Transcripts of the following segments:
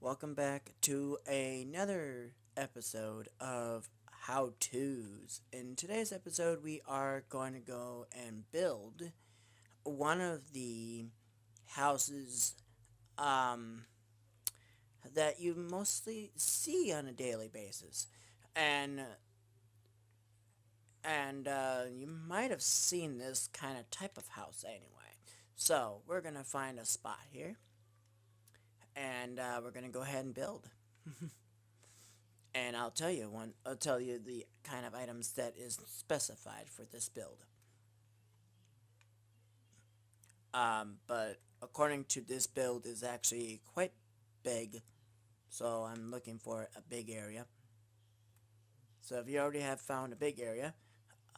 Welcome back to another episode of How To's. In today's episode, we are going to go and build one of the houses um, that you mostly see on a daily basis. And you might have seen this kind of type of house anyway. So, we're going to find a spot here and we're going to go ahead and build. And I'll tell you the kind of items that is specified for this build. But according to this build is actually quite big, so I'm looking for a big area. So if you already have found a big area,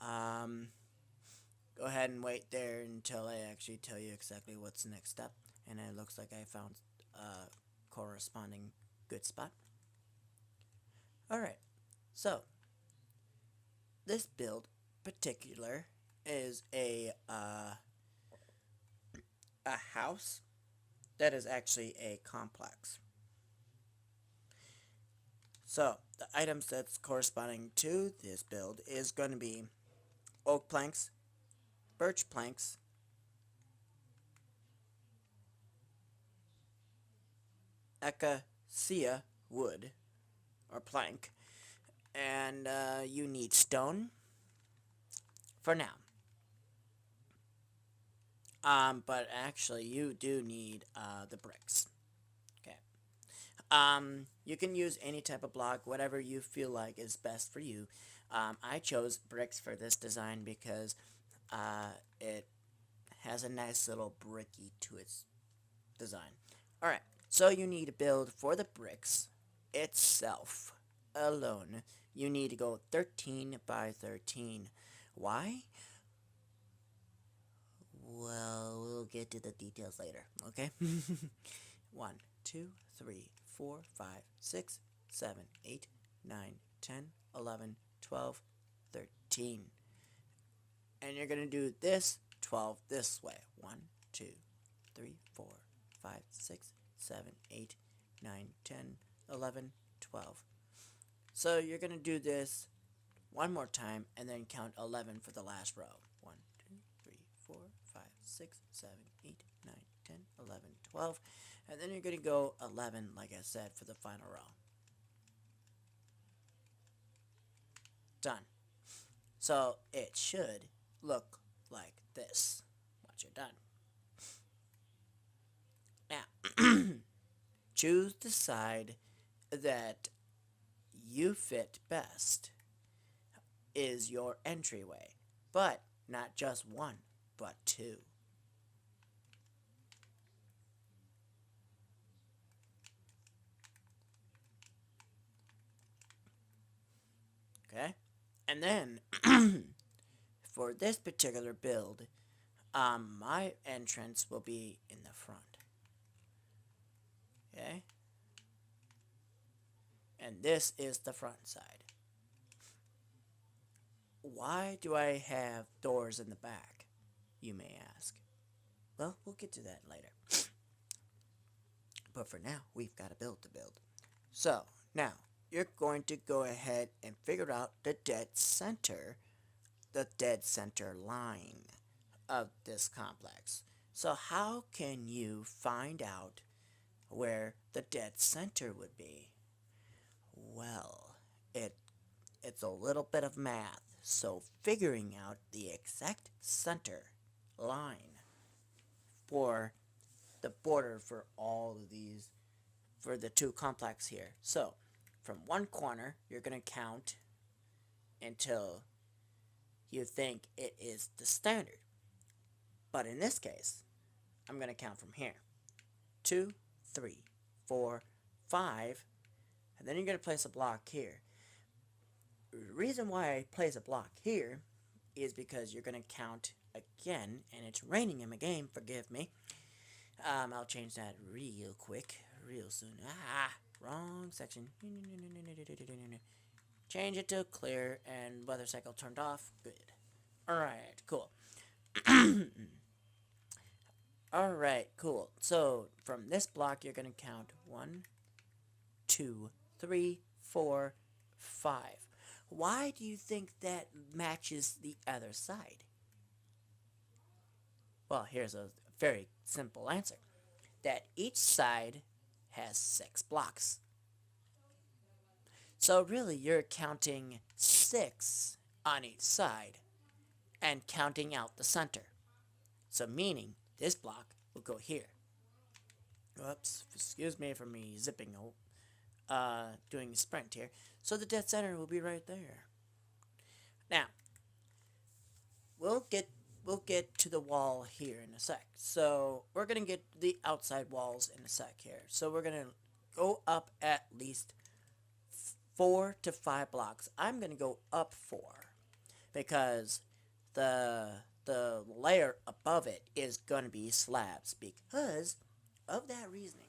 um, go ahead and wait there until I actually tell you exactly what's the next step. And it looks like I found a corresponding good spot. Alright, so this build particular is a house that is actually a complex. So the items that's corresponding to this build is going to be oak planks, birch planks, acacia wood or plank, and you need stone for now. But actually, you do need the bricks. Okay. You can use any type of block, whatever you feel like is best for you. I chose bricks for this design because it has a nice little bricky to its design. Alright, so you need to build for the bricks itself alone. You need to go 13 by 13. Why? Well, we'll get to the details later, okay? 1, 2, 3, 4, 5, 6, 7, 8, 9, 10, 11, 12, 13. And you're going to do this 12 this way. 1, 2, 3, 4, 5, 6, 7, 8, 9, 10, 11, 12. So you're going to do this one more time and then count 11 for the last row. 1, 2, 3, 4, 5, 6, 7, 8, 9, 10, 11, 12. And then you're going to go 11, like I said, for the final row. Done. So it should look like this once you're done. Now, choose the side that you fit best is your entryway, but not just one, but two. Okay? And then, for this particular build, my entrance will be in the front. Okay? And this is the front side. Why do I have doors in the back, you may ask? Well, we'll get to that later. But for now, we've got to build the build. So, now, you're going to go ahead and figure out the dead center line of this complex. So how can you find out where the dead center would be? Well, it's a little bit of math. So figuring out the exact center line for the border for all of these, for the two complex here. So from one corner, you're going to count until you think it is the standard. But in this case, I'm going to count from here. 2, 3, 4, 5, and then you're going to place a block here. The reason why I place a block here is because you're going to count again, and it's raining in my game, forgive me. I'll change that real quick, real soon. Wrong section. Change it to clear, and weather cycle turned off. Good. Alright, cool. Alright, cool. So, from this block, you're going to count 1, 2, 3, 4, 5. Why do you think that matches the other side? Well, here's a very simple answer. That each side has 6 blocks. So really, you're counting 6 on each side and counting out the center. So meaning this block will go here. Whoops, excuse me for me zipping, doing a sprint here. So the dead center will be right there. Now, we'll get to the wall here in a sec. So we're gonna get the outside walls in a sec here. So we're gonna go up at least 4 to 5 blocks. I'm gonna go up 4 because the layer above it is gonna be slabs because of that reasoning.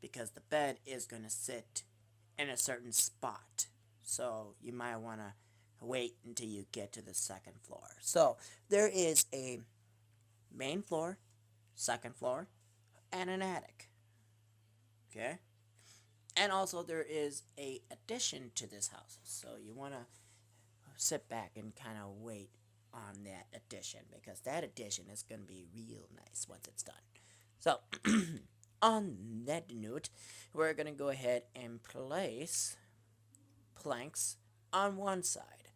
Because the bed is gonna sit in a certain spot. So you might wanna wait until you get to the second floor. So there is a main floor, second floor, and an attic. Okay? And also there is a addition to this house. So you wanna sit back and kind of wait on that addition because that addition is going to be real nice once it's done. So, on that note, we're going to go ahead and place planks on one side.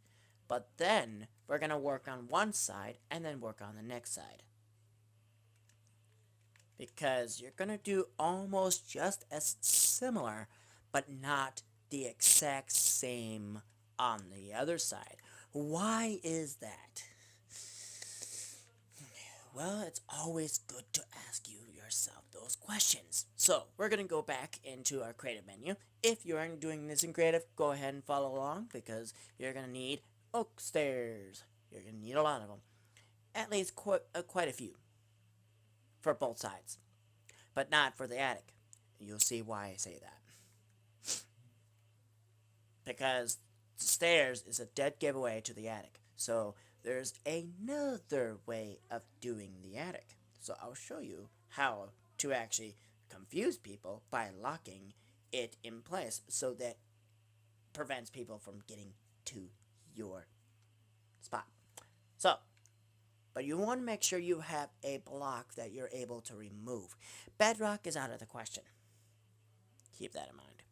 But then, we're going to work on one side and then work on the next side. Because you're going to do almost just as similar, but not the exact same on the other side. Why is that? Well, it's always good to ask you yourself those questions. So, we're going to go back into our creative menu. If you aren't doing this in creative, go ahead and follow along because you're going to need oak stairs. You're going to need a lot of them. At least quite a few for both sides, but not for the attic. You'll see why I say that. Because stairs is a dead giveaway to the attic. So there's another way of doing the attic. So I'll show you how to actually confuse people by locking it in place so that prevents people from getting to your spot. So, but you want to make sure you have a block that you're able to remove. Bedrock is out of the question. Keep that in mind.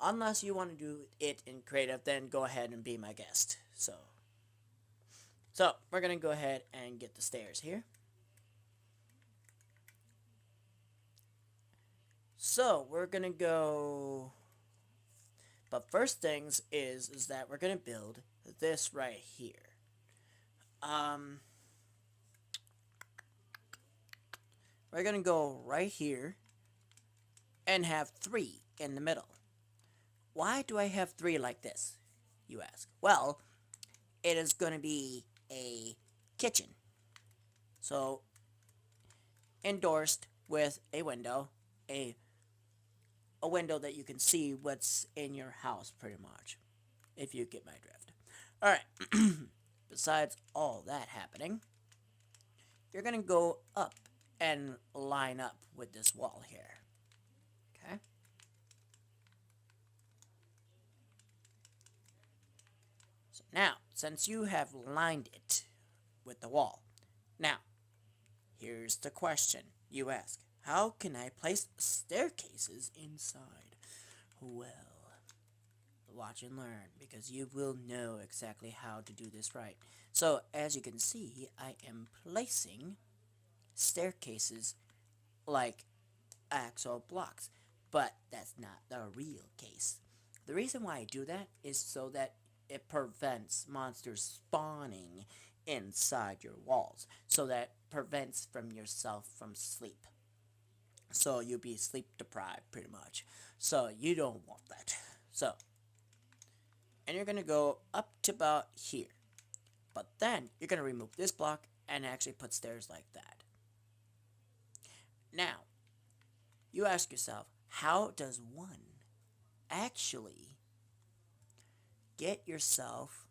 Unless you want to do it in creative, then go ahead and be my guest. So we're going to go ahead and get the stairs here. So, we're going to go... But first things is that we're going to build this right here. We're going to go right here and have 3 in the middle. Why do I have 3 like this, you ask? Well, it is going to be a kitchen. So, endorsed with a window, a window that you can see what's in your house, pretty much, if you get my drift. Alright, besides all that happening, you're going to go up and line up with this wall here. Okay? So now, since you have lined it with the wall, now, here's the question you ask. How can I place staircases inside? Well, watch and learn, because you will know exactly how to do this right. So, as you can see, I am placing staircases like actual blocks, but that's not the real case. The reason why I do that is so that it prevents monsters spawning inside your walls, so that prevents from yourself from sleep. So you'll be sleep deprived pretty much. So you don't want that. So, and you're going to go up to about here. But then you're going to remove this block and actually put stairs like that. Now, you ask yourself, how does one actually get yourself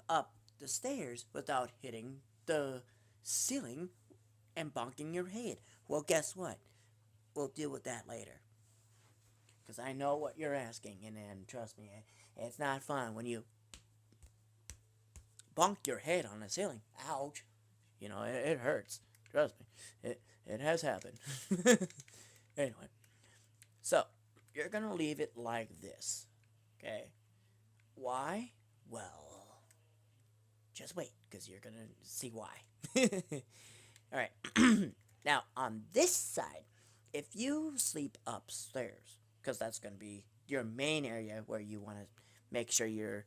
up the stairs without hitting the ceiling and bonking your head? Well, guess what? we'll deal with that later. Because I know what you're asking, and trust me, it's not fun when you bonk your head on the ceiling. Ouch. You know, it hurts. Trust me. It has happened. Anyway, so you're going to leave it like this. Okay? Why? Well, just wait, because you're going to see why. Alright. Now, on this side, if you sleep upstairs, because that's going to be your main area where you want to make sure you're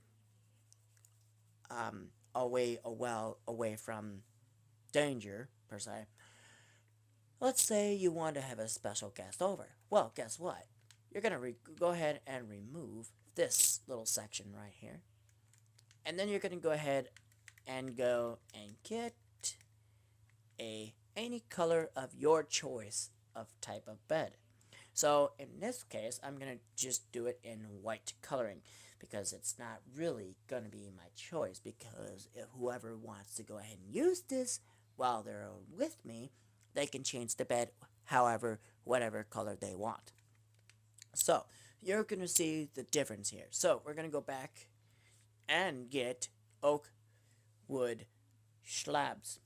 away from danger, per se. Let's say you want to have a special guest over. Well, guess what? You're going to go ahead and remove this little section right here. And then you're going to go ahead and get any color of your choice of type of bed. So in this case, I'm going to just do it in white coloring because it's not really going to be my choice, because if whoever wants to go ahead and use this while they're with me, they can change the bed whatever color they want. So you're going to see the difference here. So we're going to go back and get oak wood slabs.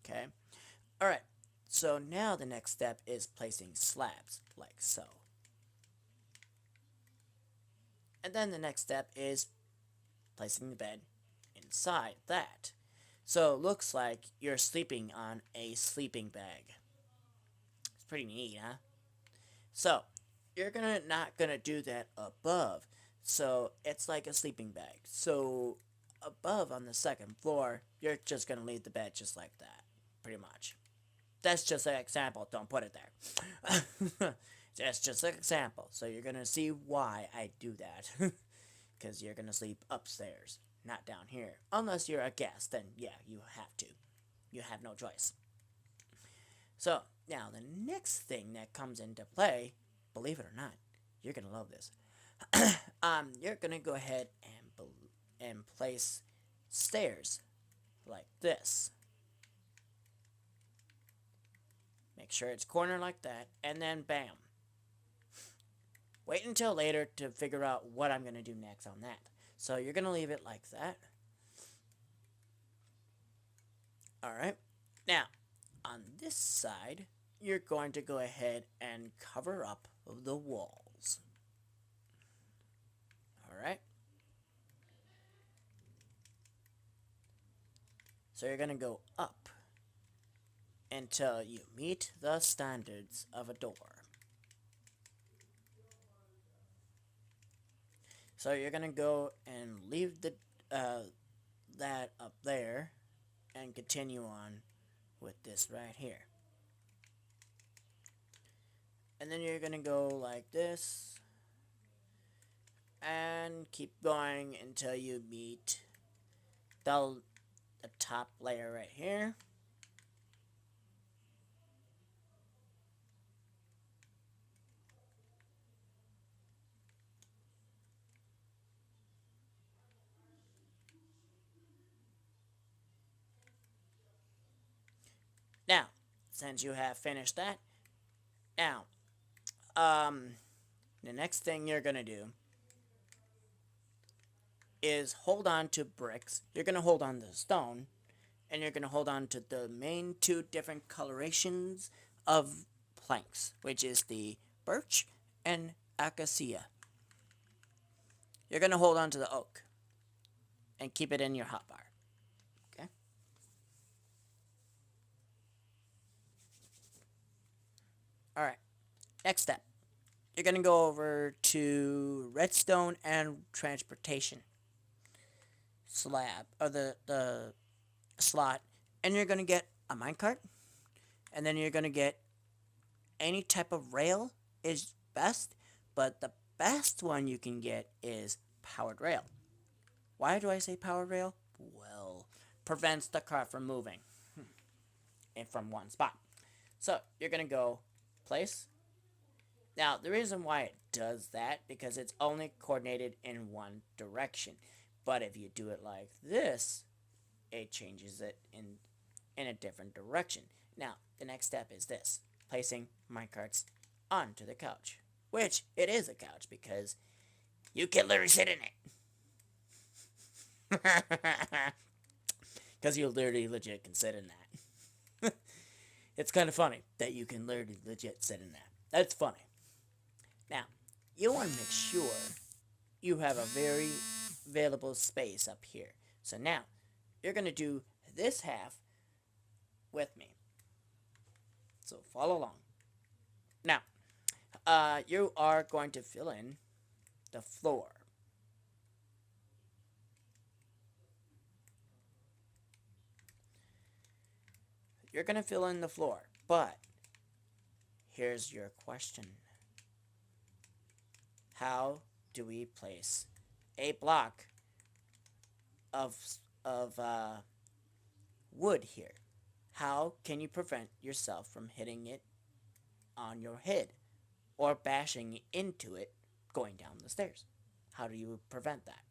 Okay. Alright. So now the next step is placing slabs, like so. And then the next step is placing the bed inside that. So it looks like you're sleeping on a sleeping bag. It's pretty neat, huh? So you're not gonna do that above. So it's like a sleeping bag. So above on the second floor, you're just gonna leave the bed just like that, pretty much. That's just an example. Don't put it there. That's just an example. So you're going to see why I do that. Because you're going to sleep upstairs, not down here. Unless you're a guest, then yeah, you have to. You have no choice. So now the next thing that comes into play, believe it or not, you're going to love this. You're going to go ahead and place stairs like this. Make sure it's cornered like that, and then bam. Wait until later to figure out what I'm going to do next on that. So you're going to leave it like that. Alright. Now, on this side, you're going to go ahead and cover up the walls. Alright. So you're going to go up until you meet the standards of a door. So you're gonna go and leave that up there and continue on with this right here. And then you're gonna go like this and keep going until you meet the top layer right here. Now, since you have finished that, now, the next thing you're gonna do is hold on to bricks. You're gonna hold on to stone, and you're gonna hold on to the main two different colorations of planks, which is the birch and acacia. You're gonna hold on to the oak and keep it in your hotbar. Okay? Alright, next step. You're going to go over to redstone and transportation slab, or the slot, and you're going to get a minecart, and then you're going to get any type of rail is best, but the best one you can get is powered rail. Why do I say powered rail? Well, prevents the car from moving and from one spot. So you're going to go place. Now, the reason why it does that, because it's only coordinated in one direction. But if you do it like this, it changes it in a different direction. Now, the next step is this, placing minecarts onto the couch. Which, it is a couch because you can literally sit in it. Because you literally legit can sit in that. It's kind of funny that you can literally legit sit in that. That's funny. Now, you want to make sure you have a very available space up here. So now, you're going to do this half with me. So follow along. Now, you are going to fill in the floor. You're going to fill in the floor, but here's your question. How do we place a block of wood here? How can you prevent yourself from hitting it on your head or bashing into it going down the stairs? How do you prevent that?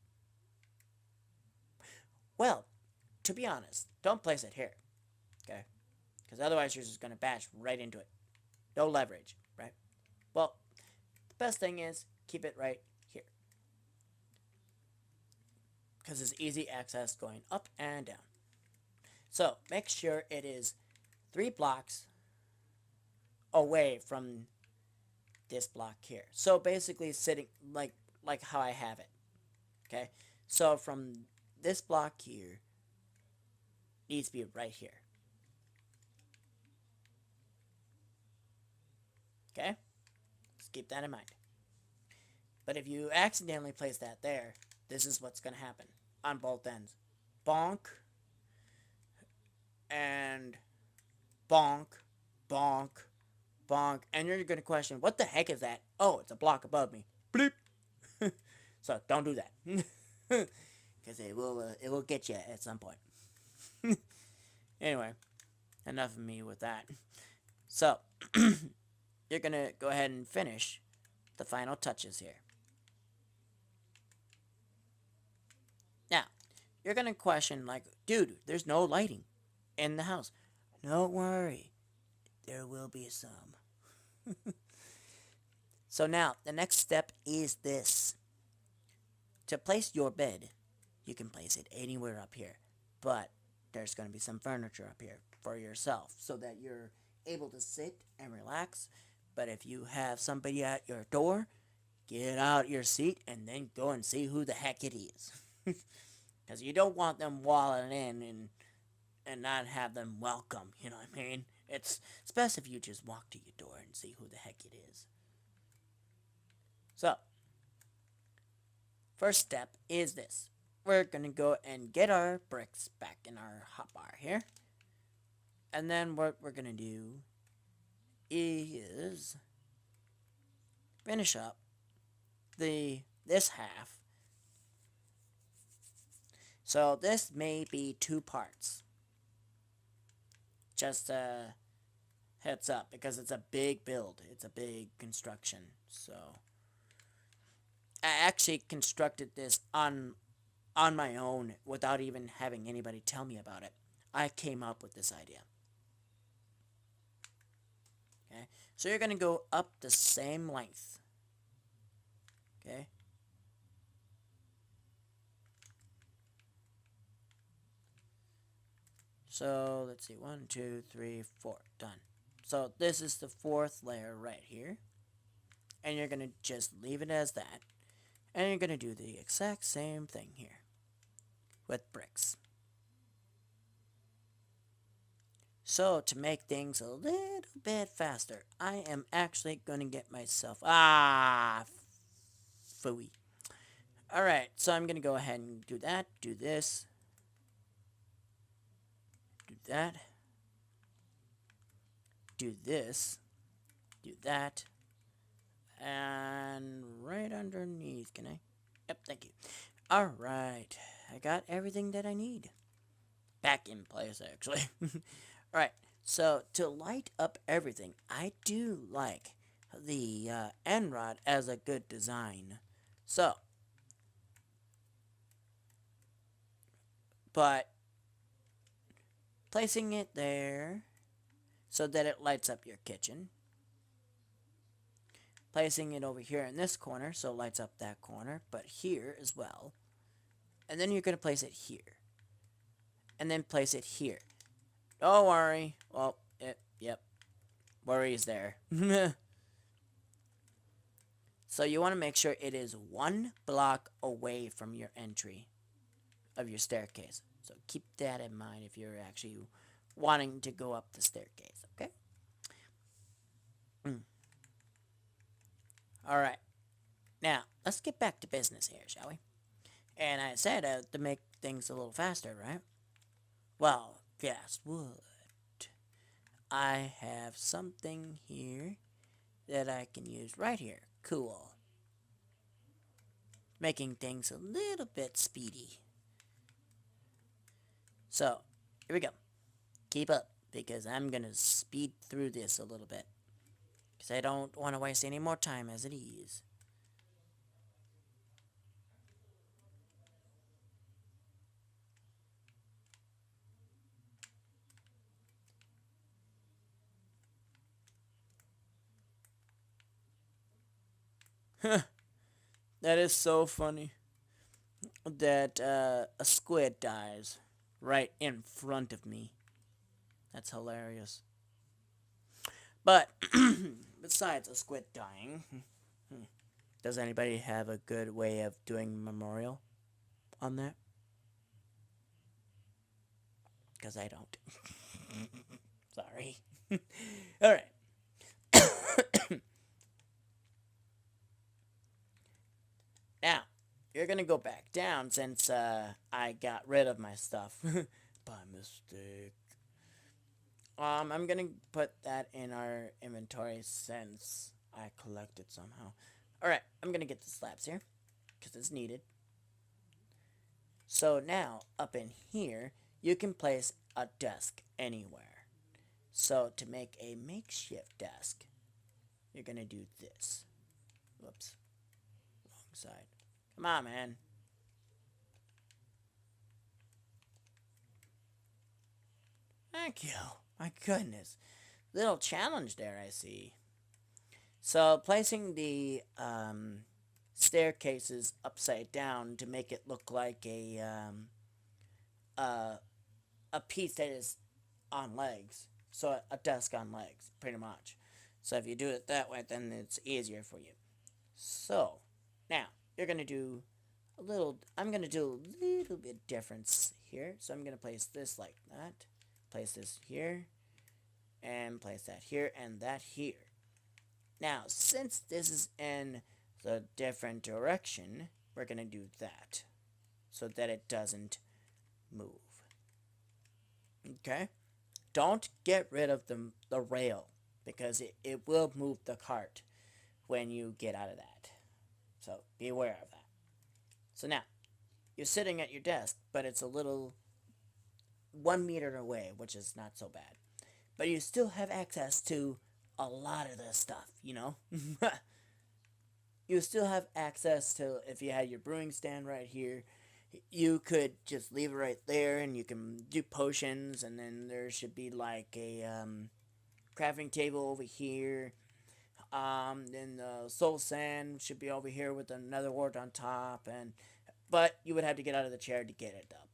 Well, to be honest, don't place it here, okay? Because otherwise you're just going to bash right into it. No leverage, right? Well, the best thing is keep it right here. Because it's easy access going up and down. So, make sure it is 3 blocks away from this block here. So, basically sitting like how I have it. Okay? So, from this block here needs to be right here. Okay? Just keep that in mind. But if you accidentally place that there, this is what's going to happen on both ends. Bonk. And bonk. Bonk. Bonk. And you're going to question, what the heck is that? Oh, it's a block above me. Bleep. So don't do that. Because it will get you at some point. Anyway, enough of me with that. So, you're going to go ahead and finish the final touches here. Now, you're going to question like, dude, there's no lighting in the house. Don't worry. There will be some. So now, the next step is this. To place your bed, you can place it anywhere up here. But there's going to be some furniture up here for yourself so that you're able to sit and relax. But if you have somebody at your door, get out your seat and then go and see who the heck it is. Because you don't want them walling in and not have them welcome, you know what I mean? It's best if you just walk to your door and see who the heck it is. So, first step is this. We're going to go and get our bricks back in our hotbar here. And then what we're going to do is finish up this half. So this may be 2 parts. Just a heads up, because it's a big build. It's a big construction. So I actually constructed this on my own without even having anybody tell me about it. I came up with this idea. Okay, so you're going to go up the same length. Okay. So, let's see. 1, 2, 3, 4. Done. So, this is the 4th layer right here. And you're going to just leave it as that. And you're going to do the exact same thing here with bricks. So, to make things a little bit faster, I am actually going to get myself... Phooey. Alright, so I'm going to go ahead and do that, do this, do that, do this, do that, and right underneath, can I? Yep, thank you. Alright, I got everything that I need. Back in place, actually. Alright, so to light up everything, I do like the end rod as a good design. So, but placing it there so that it lights up your kitchen placing it over here in this corner so it lights up that corner, but here as well. And then you're going to place it here. And then place it here. Don't worry. Well, yep. Worry is there. So you want to make sure it is 1 block away from your entry of your staircase. So keep that in mind if you're actually wanting to go up the staircase, okay? Alright. Now, let's get back to business here, shall we? And I said to make things a little faster, right? Well, guess what? I have something here that I can use right here. Cool. Making things a little bit speedy. So, here we go. Keep up, because I'm going to speed through this a little bit. Because I don't want to waste any more time as it is. That is so funny. That a squid dies right in front of me. That's hilarious. But, besides a squid dying, does anybody have a good way of doing memorial on that? Because I don't. Sorry. Alright. Now, you're going to go back down since I got rid of my stuff by mistake. I'm going to put that in our inventory since I collected somehow. Alright, I'm going to get the slabs here because it's needed. So now, up in here, you can place a desk anywhere. So to make a makeshift desk, you're going to do this. Whoops. Wrong side. Come on, man. Thank you. My goodness. Little challenge there, I see. So, placing the staircases upside down to make it look like a piece that is on legs. So, a desk on legs, pretty much. So, if you do it that way, then it's easier for you. So, now, you're going to do a little, I'm going to do a little bit difference here. So, I'm going to place this like that. Place this here. And place that here and that here. Now, since this is in the different direction, we're going to do that. So that it doesn't move. Okay? Don't get rid of the rail. Because it will move the cart when you get out of that. So, be aware of that. So now, you're sitting at your desk, but it's a little 1 meter away, which is not so bad. But you still have access to a lot of this stuff, you know? You still have access to, if you had your brewing stand right here, you could just leave it right there, and you can do potions, and then there should be like a crafting table over here. Then the soul sand should be over here with another wart on top, but you would have to get out of the chair to get it up.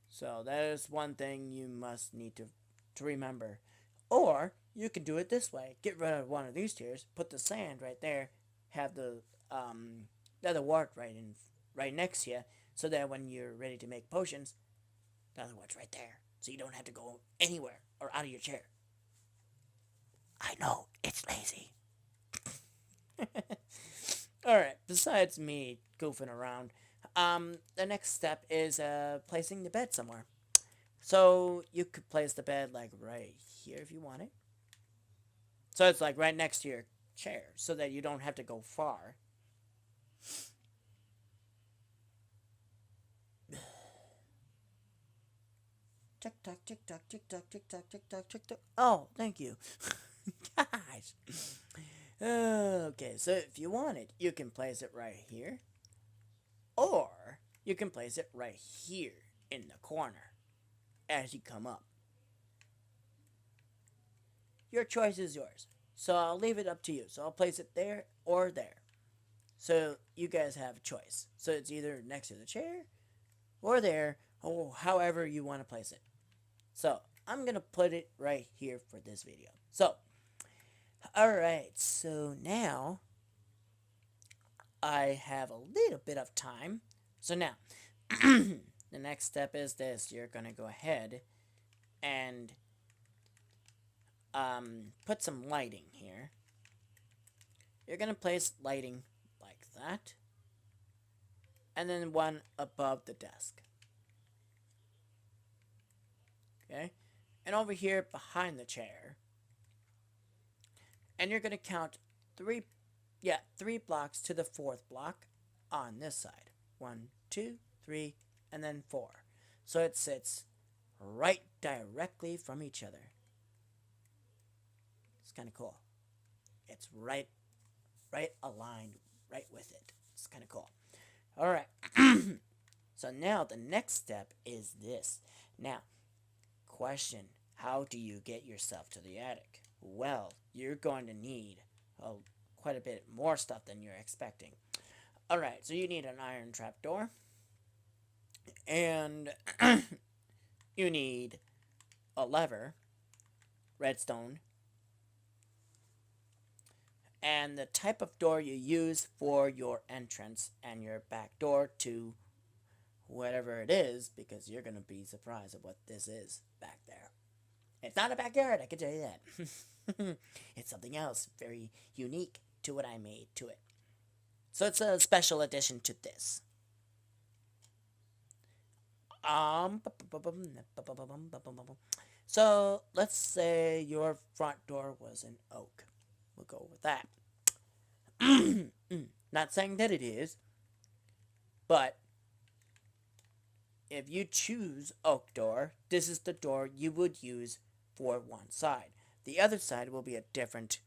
So that is one thing you must need to remember. Or you can do it this way: get rid of one of these chairs, put the sand right there, have the other wart right next to you, so that when you're ready to make potions, the other wart's right there, so you don't have to go anywhere or out of your chair. I know, it's lazy. Alright, besides me goofing around, the next step is placing the bed somewhere. So you could place the bed like right here if you want it. So it's like right next to your chair, so that you don't have to go far. Tick tock, tick tock, tick tock, tick tock, tick tock, tick tock. Oh, thank you. Gosh. Okay, so if you want it, you can place it right here. Or you can place it right here in the corner as you come up. Your choice is yours. So I'll leave it up to you. So I'll place it there or there. So you guys have a choice. So it's either next to the chair or there, or however you want to place it. So I'm going to put it right here for this video. So, alright, so now I have a little bit of time. So now, the next step is this. You're going to go ahead and put some lighting here. You're going to place lighting like that. And then one above the desk. Okay? And over here behind the chair. And you're going to count three blocks to the fourth block on this side. 1, 2, 3, and then 4. So it sits right directly from each other. It's kind of cool. It's right aligned right with it. It's kind of cool. All right. So now the next step is this. Now, question, how do you get yourself to the attic? Well, you're going to need quite a bit more stuff than you're expecting. All right, so you need an iron trapdoor. And you need a lever, redstone, and the type of door you use for your entrance and your back door to whatever it is, because you're going to be surprised at what this is back there. It's not a backyard, I can tell you that. It's something else, very unique to what I made to it. So it's a special addition to this. So let's say your front door was an oak. We'll go with that. Not saying that it is, but if you choose oak door, this is the door you would use for one side. The other side will be a different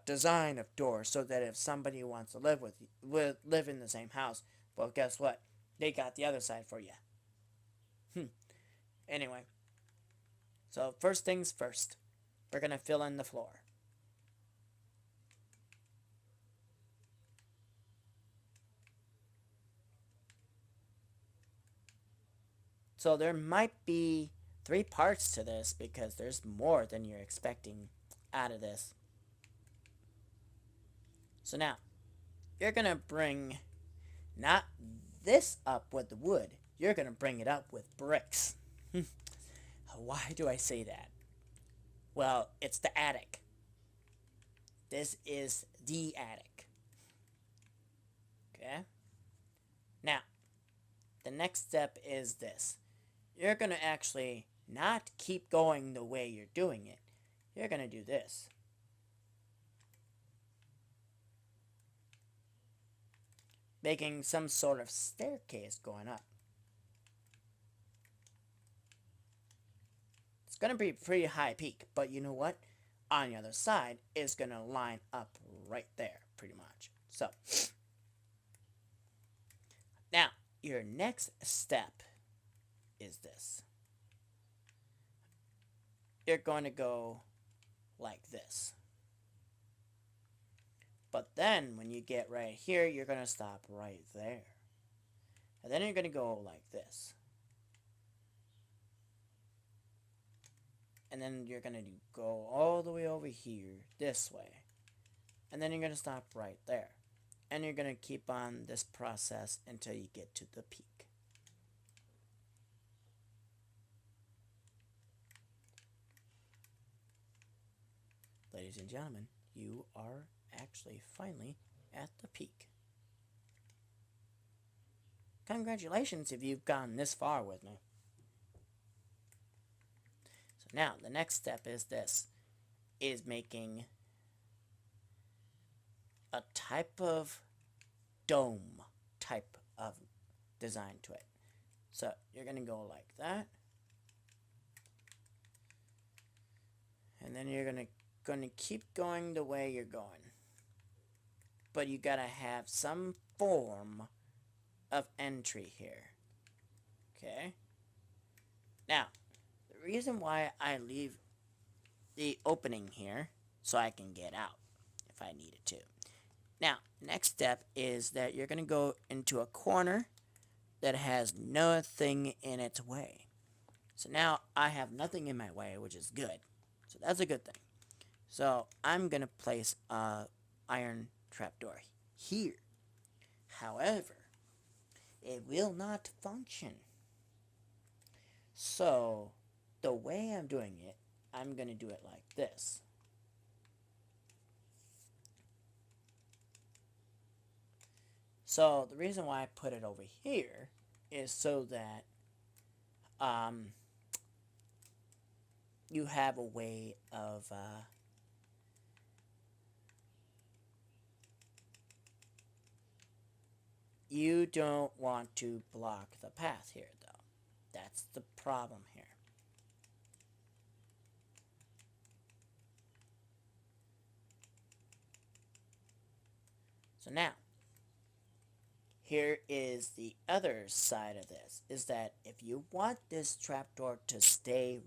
design of door, so that if somebody wants to live in the same house, well, guess what? They got the other side for you. Anyway, so first things first, we're gonna fill in the floor. So there might be 3 parts to this, because there's more than you're expecting out of this. So now, you're going to bring not this up with the wood. You're going to bring it up with bricks. Why do I say that? Well, it's the attic. This is the attic. Okay? Now, the next step is this. You're going to actually not keep going the way you're doing it. You're going to do this. Making some sort of staircase going up. It's going to be a pretty high peak, but you know what? On the other side is going to line up right there, pretty much. So, now, your next step is this. You're going to go like this. But then, when you get right here, you're going to stop right there. And then you're going to go like this. And then you're going to go all the way over here, this way. And then you're going to stop right there. And you're going to keep on this process until you get to the peak. Ladies and gentlemen, you are actually finally at the peak. Congratulations if you've gone this far with me. So now, the next step is this, is making a type of dome type of design to it. So, you're going to go like that. And then you're going to keep going the way you're going. But you got to have some form of entry here. Okay? Now, the reason why I leave the opening here so I can get out if I needed to. Now, next step is that you're going to go into a corner that has nothing in its way. So now I have nothing in my way, which is good. So that's a good thing. So I'm going to place a iron trapdoor here. However, it will not function. So the way I'm doing it, I'm going to do it like this. So the reason why I put it over here is so that you have a way of you don't want to block the path here, though. That's the problem here. So now, here is the other side of this, is that if you want this trapdoor to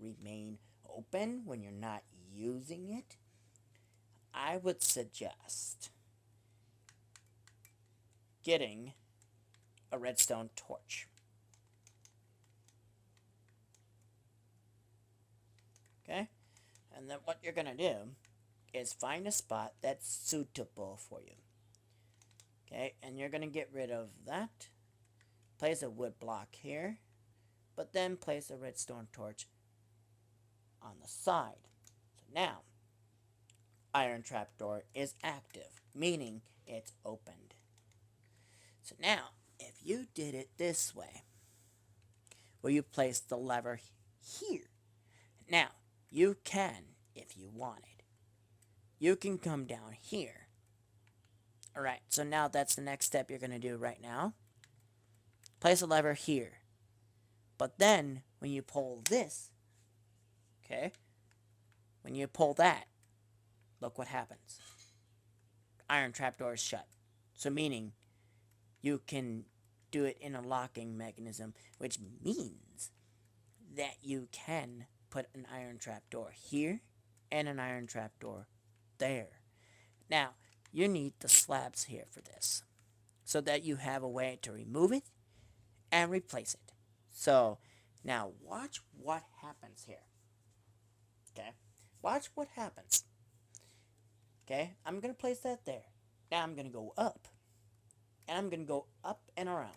remain open when you're not using it, I would suggest getting a redstone torch. Okay? And then what you're going to do is find a spot that's suitable for you. Okay, and you're going to get rid of that. Place a wood block here, but then place a redstone torch on the side. So now, iron trapdoor is active, meaning it's opened. So now, if you did it this way, where you place the lever here, now, you can, if you wanted, you can come down here. Alright, so now that's the next step you're going to do right now. Place a lever here. But then, when you pull this, okay, when you pull that, look what happens. Iron trapdoor is shut. So meaning, you can do it in a locking mechanism, which means that you can put an iron trapdoor here and an iron trapdoor there. Now, you need the slabs here for this, so that you have a way to remove it and replace it. So, now watch what happens here. Okay? Watch what happens. Okay? I'm going to place that there. Now I'm going to go up. And I'm going to go up and around.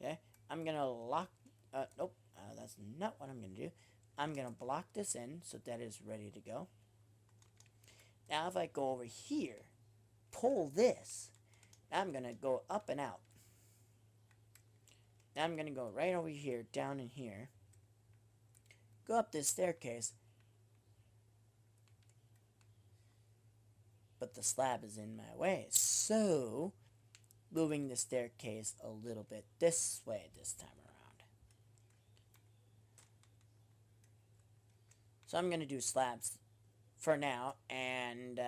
Okay? I'm going to lock... nope. That's not what I'm going to do. I'm going to block this in so that is ready to go. Now if I go over here, pull this, now I'm going to go up and out. Now I'm going to go right over here, down in here, go up this staircase, but the slab is in my way, so moving the staircase a little bit this way this time around. So I'm going to do slabs for now, and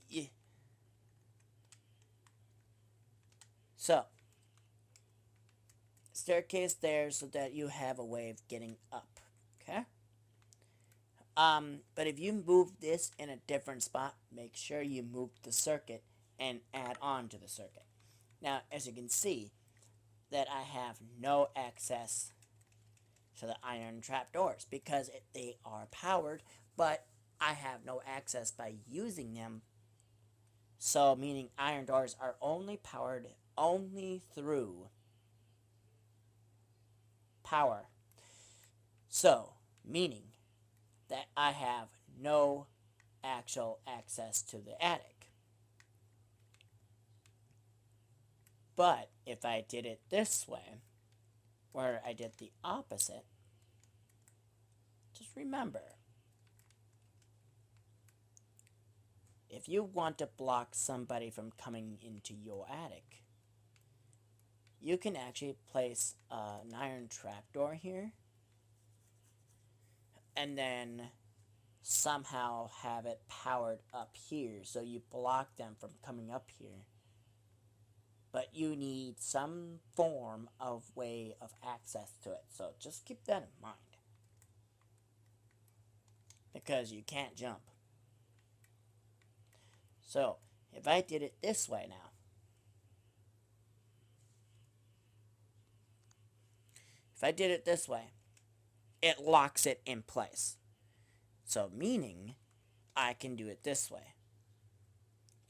yeah. So staircase there so that you have a way of getting up. Okay. But if you move this in a different spot, make sure you move the circuit and add on to the circuit. Now, as you can see, that I have no access to the iron trapdoors because they are powered, but I have no access by using them. So, meaning iron doors are only powered only through power. So, meaning that I have no actual access to the attic. But if I did it this way, where I did the opposite, just remember, if you want to block somebody from coming into your attic, you can actually place an iron trapdoor here, and then somehow have it powered up here, so you block them from coming up here. but you need some form of way of access to it. So just keep that in mind. Because you can't jump. So, if I did it this way now. If I did it this way, it locks it in place. So, meaning, I can do it this way.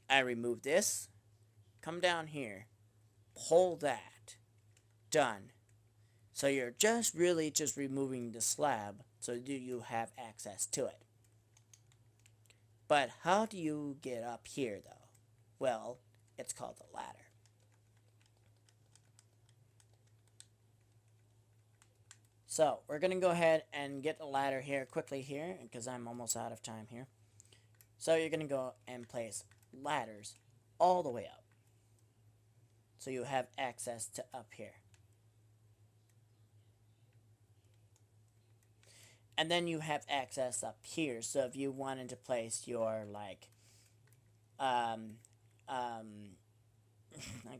I remove this, come down here, pull that, done. So you're just really just removing the slab so you have access to it. But how do you get up here though? Well, it's called a ladder. So we're going to go ahead and get the ladder here quickly here because I'm almost out of time here. So you're going to go and place ladders all the way up. So you have access to up here. And then you have access up here. So if you wanted to place your like, I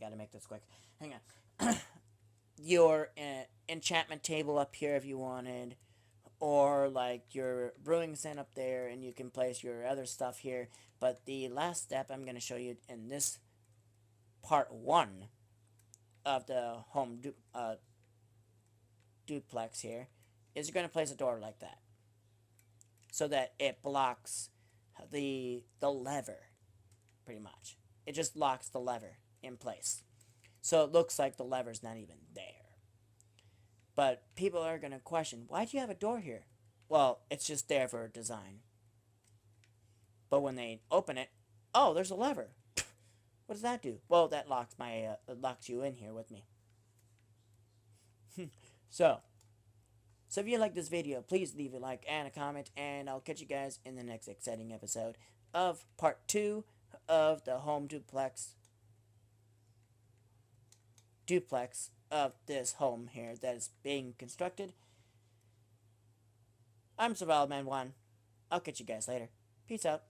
gotta make this quick. Hang on. Your enchantment table up here if you wanted, or like your brewing stand up there, and you can place your other stuff here. But the last step I'm going to show you in this part 1 of the home duplex here is you're going to place a door like that so that it blocks the lever pretty much. It just locks the lever in place. So it looks like the lever's not even there. But people are going to question, why do you have a door here? Well, it's just there for design. But when they open it, oh, there's a lever. What does that do? Well, that locks locks you in here with me. So if you like this video, please leave a like and a comment, and I'll catch you guys in the next exciting episode of part 2 of the home duplex of this home here that is being constructed. I'm Survival Man 1. I'll catch you guys later. Peace out.